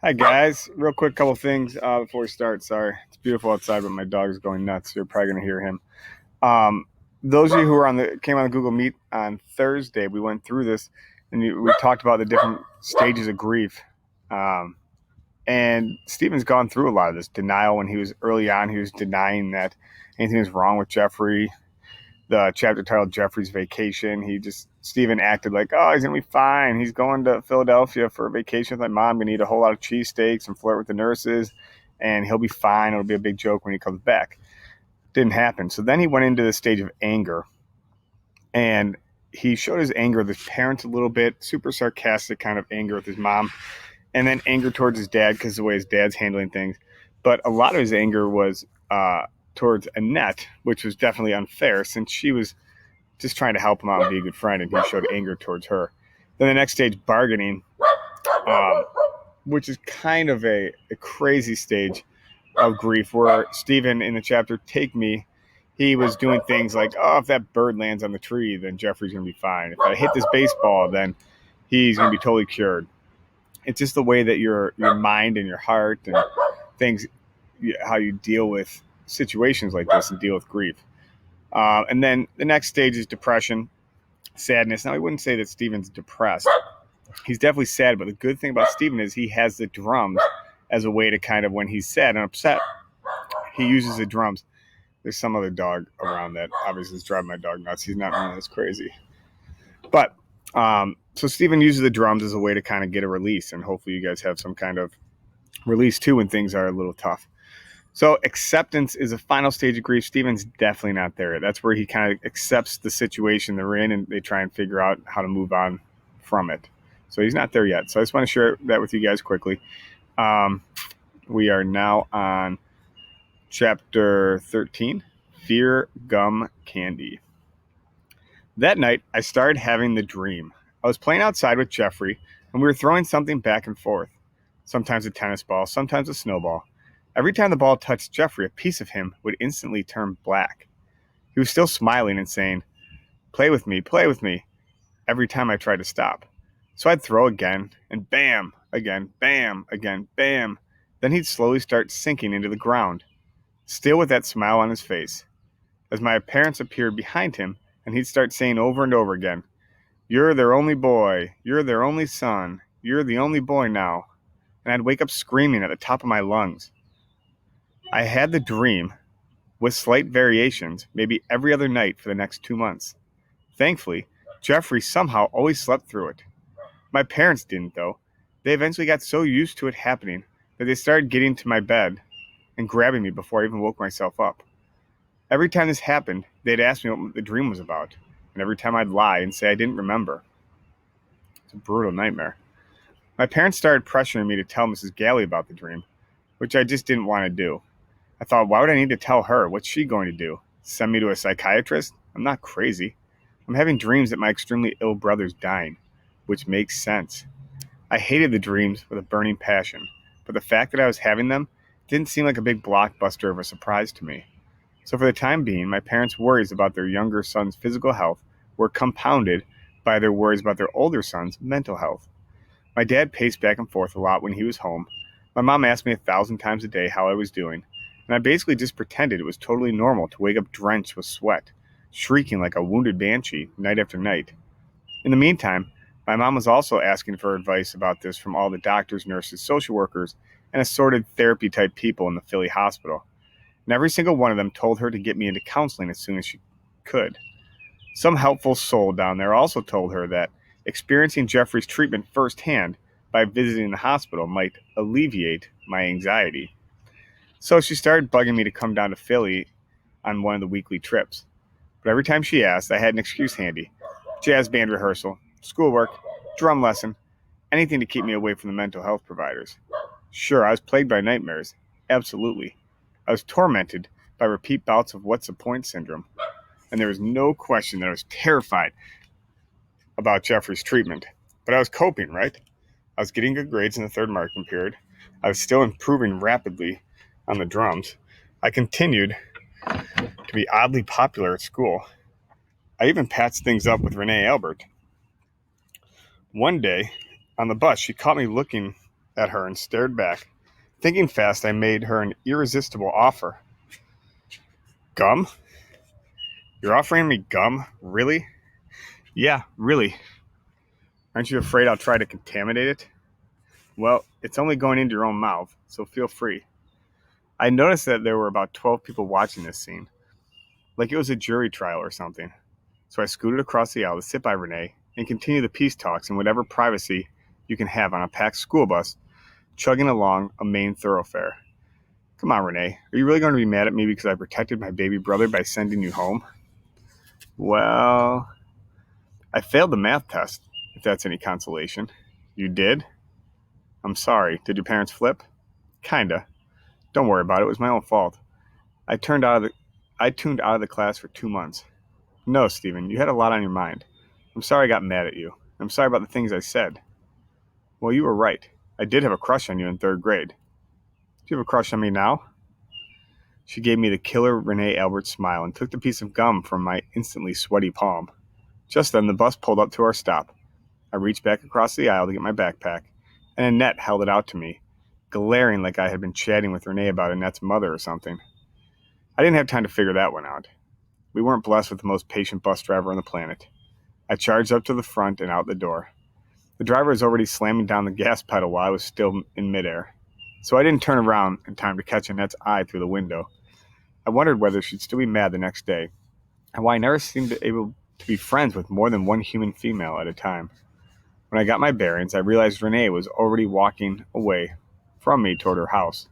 Hi guys, real quick couple things before we start. Sorry, it's beautiful outside, but my dog is going nuts. You're probably gonna hear him. Um, those of you who came on the Google Meet on Thursday, we went through this and we talked about the different stages of grief. Um, and Stephen's gone through a lot of this denial. When he was early on, he was denying that anything was wrong with Geoffrey. The chapter titled Geoffrey's Vacation. Stephen acted like, oh, he's gonna be fine. He's going to Philadelphia for a vacation with my mom, gonna eat a whole lot of cheesesteaks and flirt with the nurses, and he'll be fine. It'll be a big joke when he comes back. Didn't happen. So then he went into the stage of anger, and he showed his anger with his parents a little bit, super sarcastic kind of anger with his mom, and then anger towards his dad because of the way his dad's handling things. But a lot of his anger was towards Annette, which was definitely unfair since she was just trying to help him out and be a good friend, and he showed anger towards her. Then the next stage, bargaining, um, which is kind of a crazy stage of grief where Stephen in the chapter Take Me, he was doing things like, oh, if that bird lands on the tree, then Geoffrey's going to be fine. If I hit this baseball, then he's going to be totally cured. It's just the way that your mind and your heart and things, how you deal with situations like this and deal with grief. And then the next stage is depression, sadness. Now, I wouldn't say that Stephen's depressed. He's definitely sad, but the good thing about Stephen is he has the drums as a way to kind of, when he's sad and upset, he uses the drums. There's some other dog around that obviously is driving my dog nuts. He's not running this crazy. But so Stephen uses the drums as a way to kind of get a release, and hopefully you guys have some kind of release too when things are a little tough. So acceptance is a final stage of grief. Stephen's definitely not there. That's where he kind of accepts the situation they're in, and they try and figure out how to move on from it. So he's not there yet. So I just want to share that with you guys quickly. We are now on chapter 13, Fear Gum Candy. That night, I started having the dream. I was playing outside with Geoffrey, and we were throwing something back and forth. Sometimes a tennis ball, sometimes a snowball. Every time the ball touched Geoffrey, a piece of him would instantly turn black. He was still smiling and saying, play with me, every time I tried to stop. So I'd throw again, and bam, again, bam, again, bam. Then he'd slowly start sinking into the ground, still with that smile on his face. As my parents appeared behind him, and he'd start saying over and over again, you're their only boy, you're their only son, you're the only boy now. And I'd wake up screaming at the top of my lungs. I had the dream, with slight variations, maybe every other night for the next 2 months. Thankfully, Geoffrey somehow always slept through it. My parents didn't, though. They eventually got so used to it happening that they started getting to my bed and grabbing me before I even woke myself up. Every time this happened, they'd ask me what the dream was about, and every time I'd lie and say I didn't remember. It's a brutal nightmare. My parents started pressuring me to tell Mrs. Galley about the dream, which I just didn't want to do. I thought, why would I need to tell her? What's she going to do? Send me to a psychiatrist? I'm not crazy. I'm having dreams that my extremely ill brother's dying, which makes sense. I hated the dreams with a burning passion, but the fact that I was having them didn't seem like a big blockbuster of a surprise to me. So for the time being, my parents' worries about their younger son's physical health were compounded by their worries about their older son's mental health. My dad paced back and forth a lot when he was home. My mom asked me 1,000 times a day how I was doing, and I basically just pretended it was totally normal to wake up drenched with sweat, shrieking like a wounded banshee night after night. In the meantime, my mom was also asking for advice about this from all the doctors, nurses, social workers, and assorted therapy-type people in the Philly hospital. And every single one of them told her to get me into counseling as soon as she could. Some helpful soul down there also told her that experiencing Geoffrey's treatment firsthand by visiting the hospital might alleviate my anxiety. So she started bugging me to come down to Philly on one of the weekly trips. But every time she asked, I had an excuse handy. Jazz band rehearsal, schoolwork, drum lesson, anything to keep me away from the mental health providers. Sure, I was plagued by nightmares. Absolutely. I was tormented by repeat bouts of what's the point syndrome. And there was no question that I was terrified about Geoffrey's treatment. But I was coping, right? I was getting good grades in the third marking period. I was still improving rapidly on the drums. I continued to be oddly popular at school. I even patched things up with Renee Albert. One day, on the bus, she caught me looking at her and stared back. Thinking fast, I made her an irresistible offer. Gum? You're offering me gum? Really? Yeah, really. Aren't you afraid I'll try to contaminate it? Well, it's only going into your own mouth, so feel free. I noticed that there were about 12 people watching this scene, like it was a jury trial or something. So I scooted across the aisle to sit by Renee and continue the peace talks in whatever privacy you can have on a packed school bus chugging along a main thoroughfare. Come on, Renee. Are you really going to be mad at me because I protected my baby brother by sending you home? Well, I failed the math test, if that's any consolation. You did? I'm sorry. Did your parents flip? Kinda. Don't worry about it. It was my own fault. I turned out of the I tuned out of the class for 2 months. No, Stephen, you had a lot on your mind. I'm sorry I got mad at you. I'm sorry about the things I said. Well, you were right. I did have a crush on you in third grade. Do you have a crush on me now? She gave me the killer Renee Albert smile and took the piece of gum from my instantly sweaty palm. Just then, the bus pulled up to our stop. I reached back across the aisle to get my backpack, and Annette held it out to me, glaring like I had been chatting with Renee about Annette's mother or something. I didn't have time to figure that one out. We weren't blessed with the most patient bus driver on the planet. I charged up to the front and out the door. The driver was already slamming down the gas pedal while I was still in midair, so I didn't turn around in time to catch Annette's eye through the window. I wondered whether she'd still be mad the next day, and why I never seemed able to be friends with more than one human female at a time. When I got my bearings, I realized Renee was already walking away from me toward her house.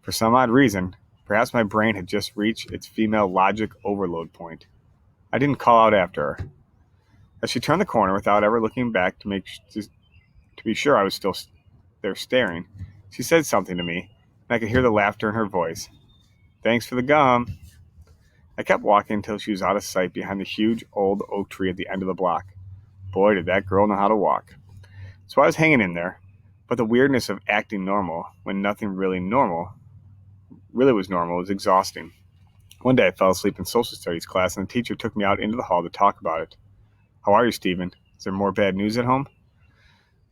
For some odd reason, perhaps my brain had just reached its female logic overload point. I didn't call out after her. As she turned the corner without ever looking back to be sure I was still there staring, she said something to me, and I could hear the laughter in her voice. Thanks for the gum. I kept walking until she was out of sight behind the huge old oak tree at the end of the block. Boy, did that girl know how to walk. So I was hanging in there, but the weirdness of acting normal when nothing really was normal was exhausting. One day I fell asleep in social studies class and the teacher took me out into the hall to talk about it. How are you, Stephen? Is there more bad news at home?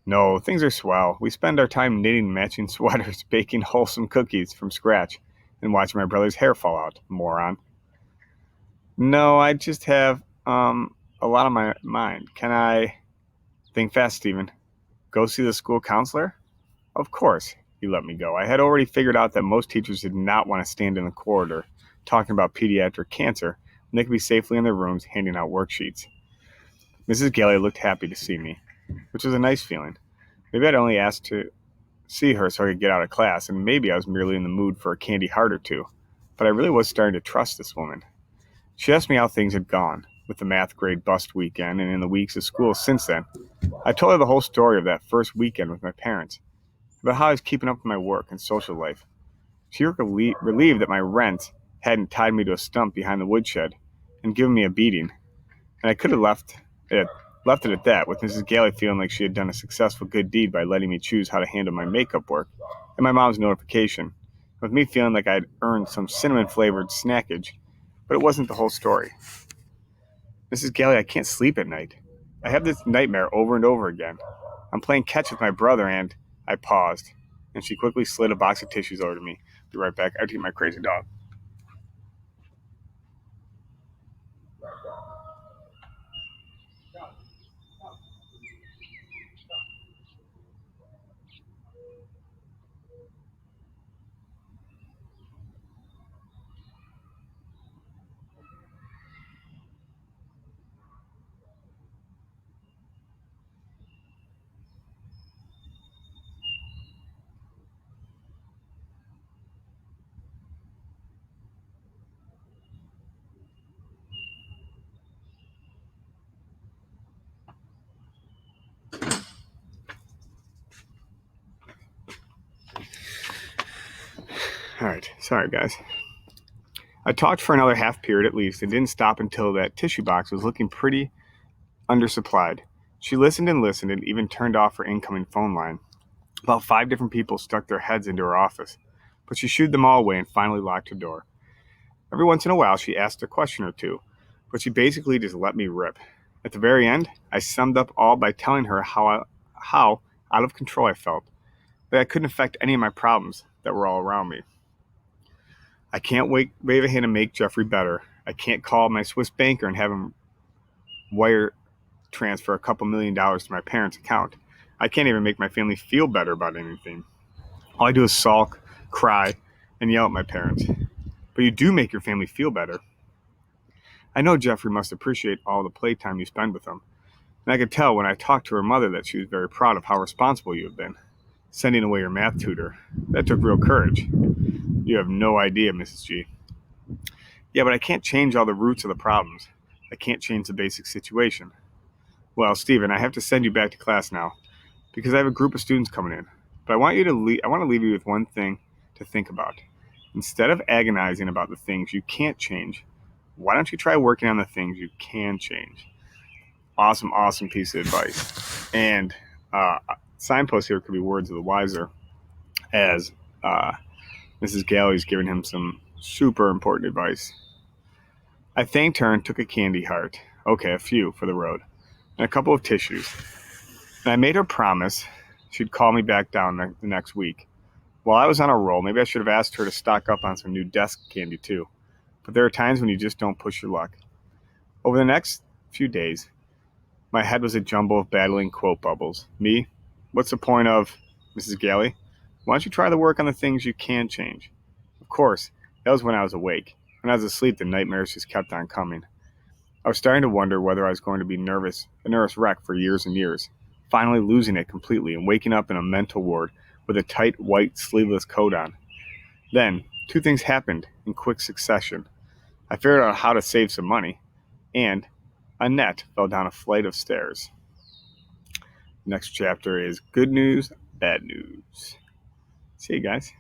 No, things are swell. We spend our time knitting matching sweaters, baking wholesome cookies from scratch, and watching my brother's hair fall out, moron. No, I just have, a lot on my mind. Can I... Think fast, Stephen. Go see the school counselor? Of course, he let me go. I had already figured out that most teachers did not want to stand in the corridor talking about pediatric cancer when they could be safely in their rooms handing out worksheets. Mrs. Galley looked happy to see me, which was a nice feeling. Maybe I'd only asked to see her so I could get out of class, and maybe I was merely in the mood for a candy heart or two. But I really was starting to trust this woman. She asked me how things had gone with the math grade bust weekend and in the weeks of school since then. I told her the whole story of that first weekend with my parents, about how I was keeping up with my work and social life. She looked relieved that my rent hadn't tied me to a stump behind the woodshed and given me a beating, and I could have left it at that, with Mrs. Galley feeling like she had done a successful good deed by letting me choose how to handle my makeup work, and my mom's notification, with me feeling like I'd earned some cinnamon-flavored snackage, but it wasn't the whole story. Mrs. Galley, I can't sleep at night. I have this nightmare over and over again. I'm playing catch with my brother and... I paused, and she quickly slid a box of tissues over to me. Be right back. I have to get my crazy dog. All right. Sorry, guys. I talked for another half period at least and didn't stop until that tissue box was looking pretty undersupplied. She listened and even turned off her incoming phone line. About 5 different people stuck their heads into her office, but she shooed them all away and finally locked her door. Every once in a while, she asked a question or two, but she basically just let me rip. At the very end, I summed up all by telling her how out of control I felt. that I couldn't affect any of my problems that were all around me. I can't wave a hand and make Geoffrey better. I can't call my Swiss banker and have him wire transfer a couple $1,000,000 to my parents' account. I can't even make my family feel better about anything. All I do is sulk, cry, and yell at my parents. But you do make your family feel better. I know Geoffrey must appreciate all the playtime you spend with him, and I could tell when I talked to her mother that she was very proud of how responsible you have been. Sending away your math tutor. That took real courage. You have no idea, Mrs. G. Yeah, but I can't change all the roots of the problems. I can't change the basic situation. Well, Stephen, I have to send you back to class now because I have a group of students coming in. But I want to leave you with one thing to think about. Instead of agonizing about the things you can't change, why don't you try working on the things you can change? Awesome, awesome piece of advice. And signpost here could be words of the wiser, as Mrs. Galley's given him some super important advice. I thanked her and took a candy heart. Okay, a few for the road. And a couple of tissues. And I made her promise she'd call me back down the next week. While I was on a roll, maybe I should have asked her to stock up on some new desk candy too. But there are times when you just don't push your luck. Over the next few days, my head was a jumble of battling quote bubbles. Me? What's the point of Mrs. Galley? Why don't you try to work on the things you can change? Of course, that was when I was awake. When I was asleep, the nightmares just kept on coming. I was starting to wonder whether I was going to be a nervous wreck for years and years, finally losing it completely and waking up in a mental ward with a tight, white, sleeveless coat on. Then, two things happened in quick succession. I figured out how to save some money, and Annette fell down a flight of stairs. Next chapter is good news, bad news. See you guys.